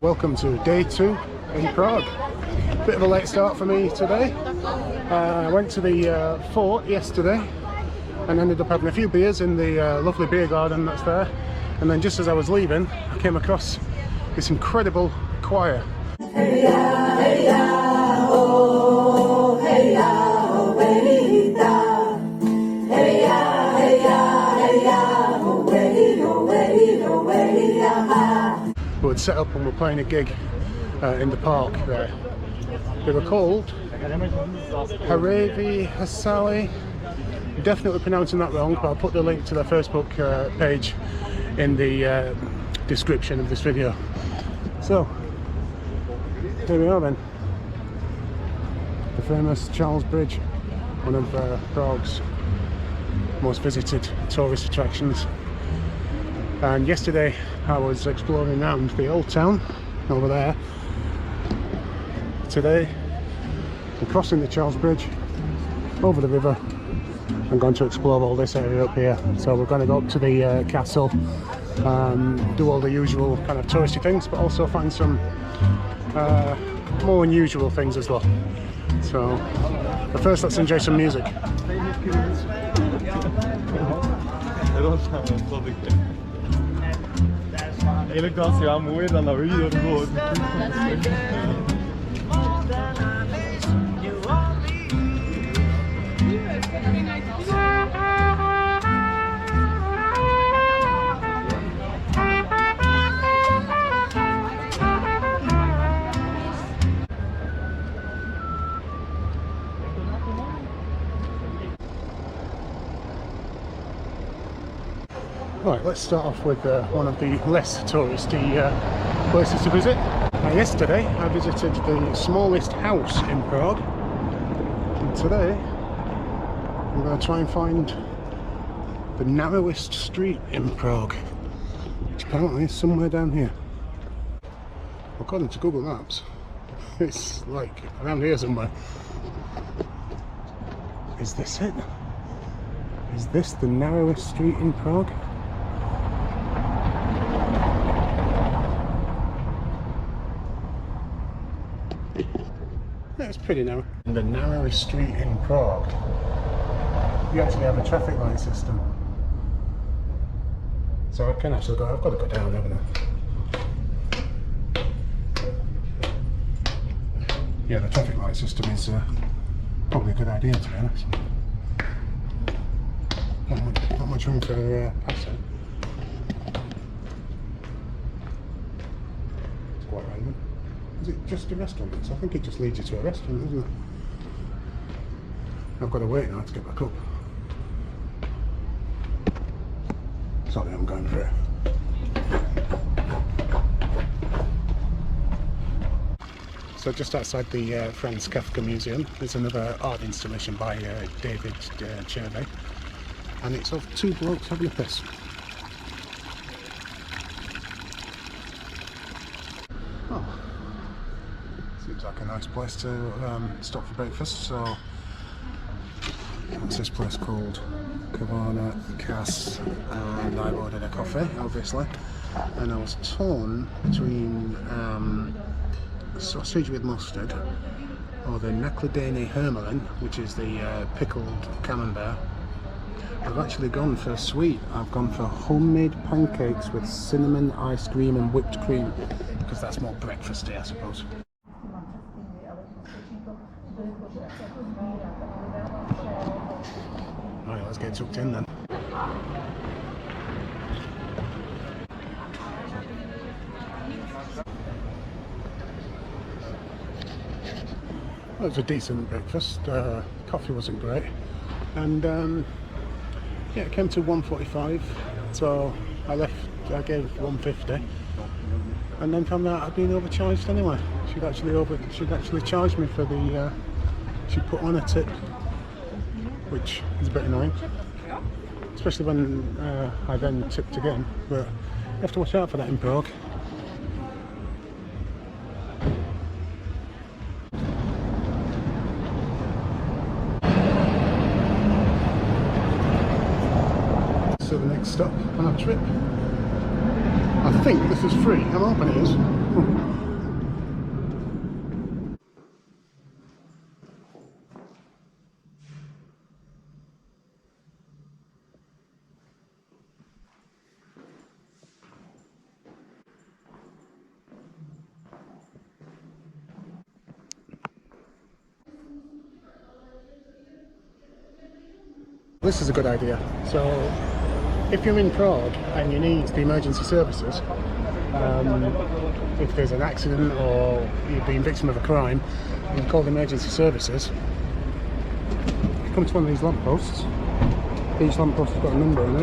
Welcome to day 2 in Prague. Bit of a late start for me today. I went to the fort yesterday and ended up having a few beers in the lovely beer garden that's there. And then just as I was leaving, I came across this incredible choir. Hey ya, hey ya, oh, hey ya, oh, hey ya, hey ya, hey ya, hey ya, oh, hey, oh, hey, oh, hey ya. Who had set up and were playing a gig in the park there. They were called Haravi Hasali. Definitely pronouncing that wrong, but I'll put the link to their Facebook page in the description of this video. So, here we are then. The famous Charles Bridge, one of Prague's most visited tourist attractions. And yesterday I was exploring around the old town over there. Today I'm crossing the Charles Bridge over the river. I'm going to explore all this area up here. So we're going to go up to the castle, do all the usual kind of touristy things, but also find some more unusual things as well. So, but first let's enjoy some music. Eigenlijk was het ja mooier dan dat we hier gewoon. Right, let's start off with one of the less touristy places to visit. Yesterday I visited the smallest house in Prague, and today I'm going to try and find the narrowest street in Prague, which apparently is somewhere down here. According to Google Maps, it's like around here somewhere. Is this it? Is this the narrowest street in Prague? Yeah, it's pretty narrow. The narrowest street in Prague. You actually have a traffic light system. So I can actually go, I've got to go down, haven't I? Yeah, the traffic light system is probably a good idea, to be honest. Not much room for passing. It's quite random. Is it just a restaurant? I think it just leads you to a restaurant, doesn't it? I've got to wait now to get back up. Sorry, I'm going for it. So just outside the Franz Kafka Museum, there's another art installation by David Černý, and it's of two blokes having a piss. Oh. Seems like a nice place to stop for breakfast. So, what's this place called? Kavana Kas, and I ordered a coffee, obviously, and I was torn between sausage with mustard or the nakladeny hermelin, which is the pickled camembert. I've actually gone for sweet. I've gone for homemade pancakes with cinnamon, ice cream and whipped cream, because that's more breakfasty, I suppose. Right, let's get tucked in then. Well, it was a decent breakfast. Coffee wasn't great, and yeah, it came to 145. So I gave 150, and then found out I'd been overcharged anyway. She'd actually charged me for the. She put on a tip, which is a bit annoying, especially when I then tipped again. But you have to watch out for that in Prague. So the next stop on our trip I think this is free. I'm hoping it is. This is a good idea. So, if you're in Prague and you need the emergency services, if there's an accident or you've been victim of a crime, you call the emergency services. You come to one of these lampposts. Each lamppost has got a number on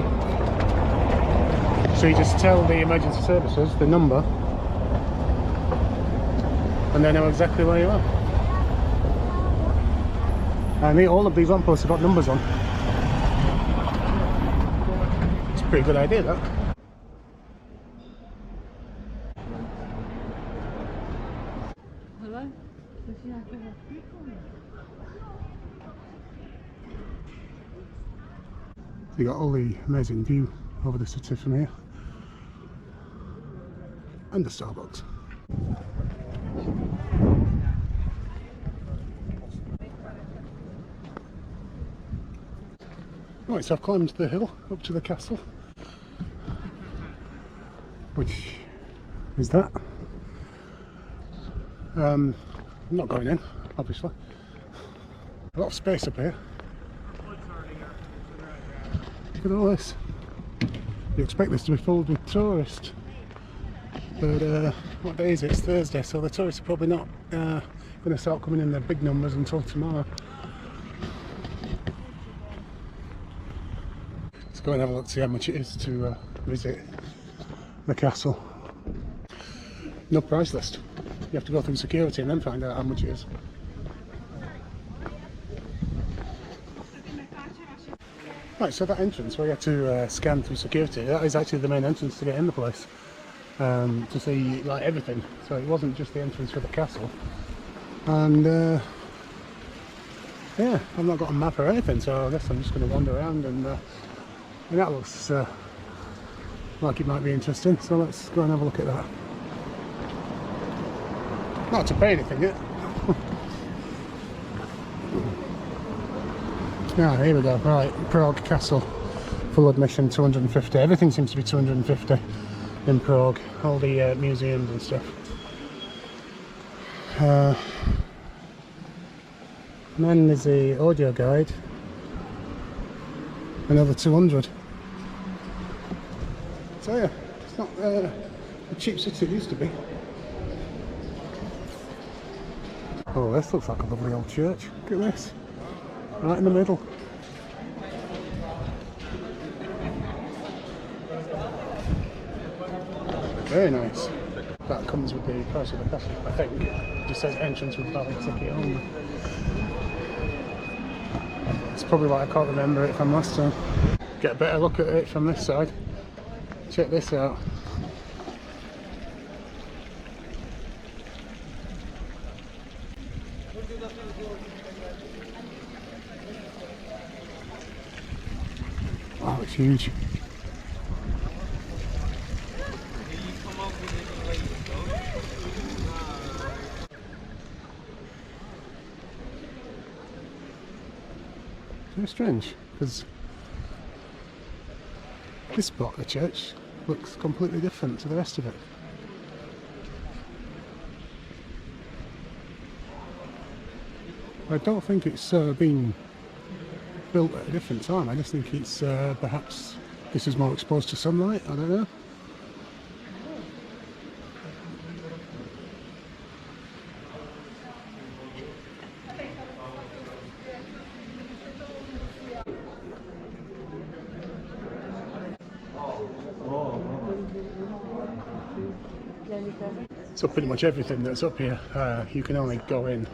it. So you just tell the emergency services the number, and they know exactly where you are. And all of these lampposts have got numbers on. Pretty good idea, that. Hello? You got all the amazing view over the city from here, and the Starbucks. Right, so I've climbed the hill up to the castle, which is that. I'm not going in, obviously. A lot of space up here. Look at all this. You expect this to be filled with tourists, but what day is it? It's Thursday, so the tourists are probably not going to start coming in their big numbers until tomorrow. Let's go and have a look to see how much it is to visit the castle. No price list. You have to go through security and then find out how much it is. Right, so that entrance where you have to scan through security, that is actually the main entrance to get in the place, to see like everything. So it wasn't just the entrance for the castle. And yeah, I've not got a map or anything, so I guess I'm just going to wander around, and that looks like it might be interesting. So let's go and have a look at that. Not to pay anything yet. Ah, here we go. Right, Prague Castle, full admission 250. Everything seems to be 250 in Prague. All the museums and stuff. And then there's the audio guide. Another 200. So yeah, it's not a cheap city it used to be. Oh, this looks like a lovely old church. Look at this. Right in the middle. Very nice. That comes with the price of the castle, I think. It just says entrance with valid ticket only. It's probably why I can't remember it from last time. Get a better look at it from this side. Check this out. Oh, it's huge. Very strange, because this part of the church looks completely different to the rest of it. I don't think it's been built at a different time. I just think it's perhaps this is more exposed to sunlight. I don't know. So pretty much everything that's up here, you can only go in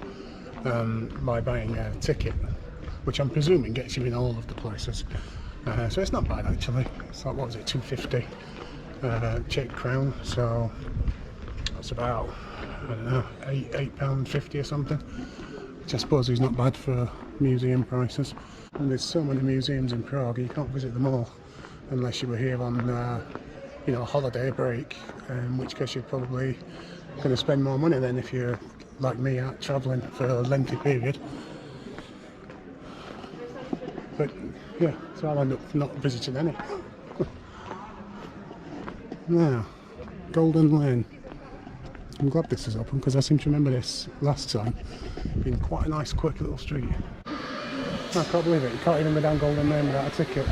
by buying a ticket, which I'm presuming gets you in all of the places. So it's not bad actually. It's like, what was it, 250 Czech crown, so that's about, I don't know, £8.50 or something, which I suppose is not bad for museum prices. And there's so many museums in Prague, you can't visit them all unless you were here on you know, a holiday break, in which case you're probably going to spend more money than if you're like me out travelling for a lengthy period. But yeah, so I'll end up not visiting any. Now, Golden Lane. I'm glad this is open because I seem to remember this last time being quite a nice quick little street. I can't believe it, you can't even go down Golden Lane without a ticket.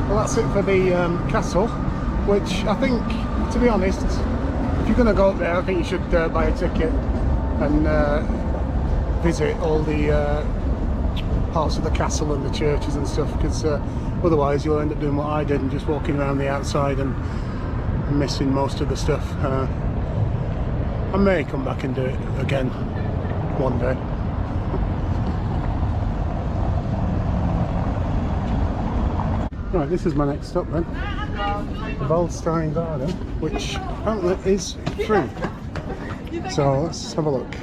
Well, that's it for the castle, which I think, to be honest, if you're going to go up there, I think you should buy a ticket and visit all the parts of the castle and the churches and stuff, because otherwise you'll end up doing what I did and just walking around the outside and missing most of the stuff. I may come back and do it again one day. Right, this is my next stop then. Waldstein Garden, which apparently is free. So let's have a look.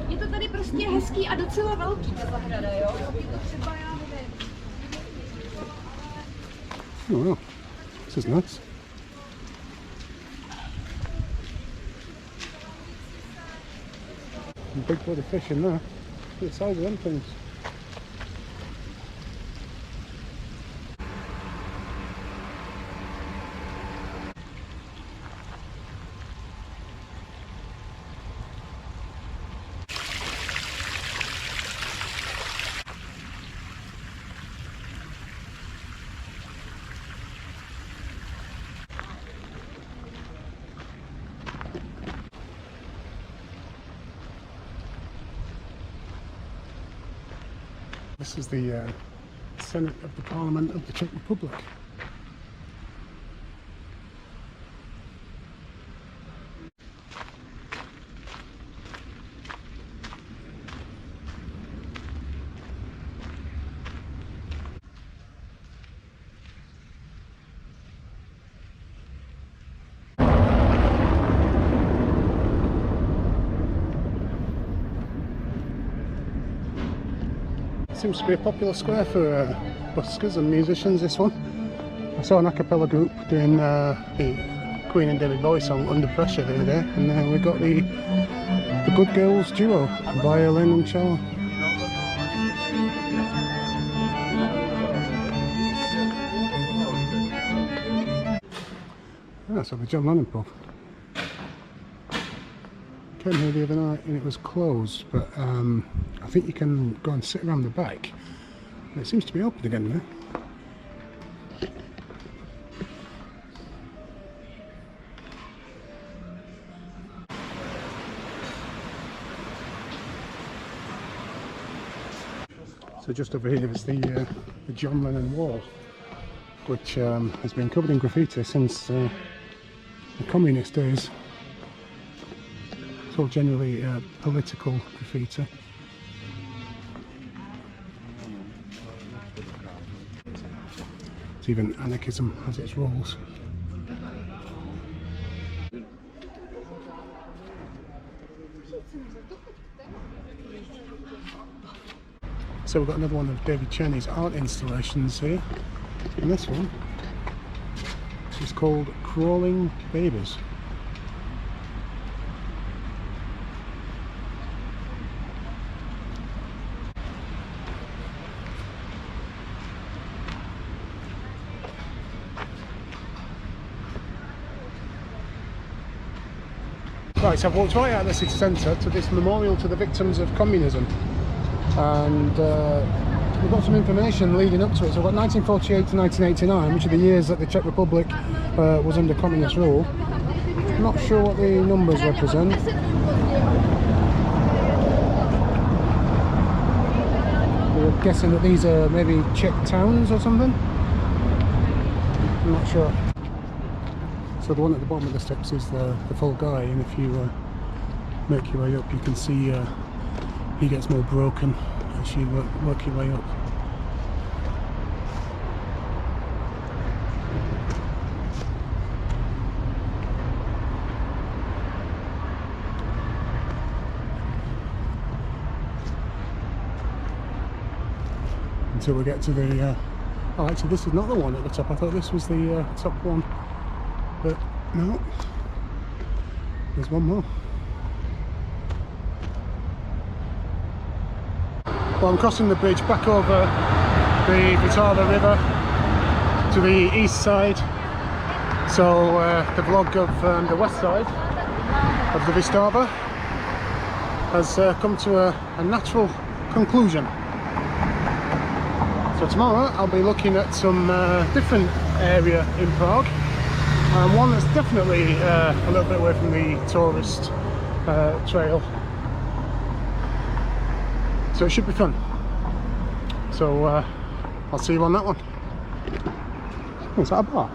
Je to tady prostě hezký a docela velký ta zahrada, jo? To třeba já nevím. Oh well, this is nice. Big bloody fish in there. Look at the size of them things. This is the Senate of the Parliament of the Czech Republic. Seems to be a popular square for buskers and musicians, this one. I saw an a cappella group doing the Queen and David Bowie song Under Pressure the other day, and then we got the Good Girls duo, violin and cello. Ah, so the John Lennon pub. Came here the other night and it was closed, but I think you can go and sit around the back. And it seems to be open again now. So just over here is the John Lennon wall, which has been covered in graffiti since the communist days. It's all generally political graffiti. It's even anarchism has its rules. So we've got another one of David Černy's art installations here, and this one is called Crawling Babies. Right, so I've walked right out of the city centre to this memorial to the victims of communism, and we've got some information leading up to it. So we've got 1948 to 1989, which are the years that the Czech Republic was under communist rule. I'm not sure what the numbers represent. We're guessing that these are maybe Czech towns or something. I'm not sure. So the one at the bottom of the steps is the full guy, and if you make your way up, you can see he gets more broken as you work your way up. Until we get to the oh, actually this is not the one at the top. I thought this was the top one, but no, there's one more. Well, I'm crossing the bridge back over the Vltava river to the east side, so the vlog of the west side of the Vltava has come to a natural conclusion. So tomorrow I'll be looking at some different area in Prague, and one that's definitely a little bit away from the tourist trail. So it should be fun. So I'll see you on that one. Oh, is that a bar?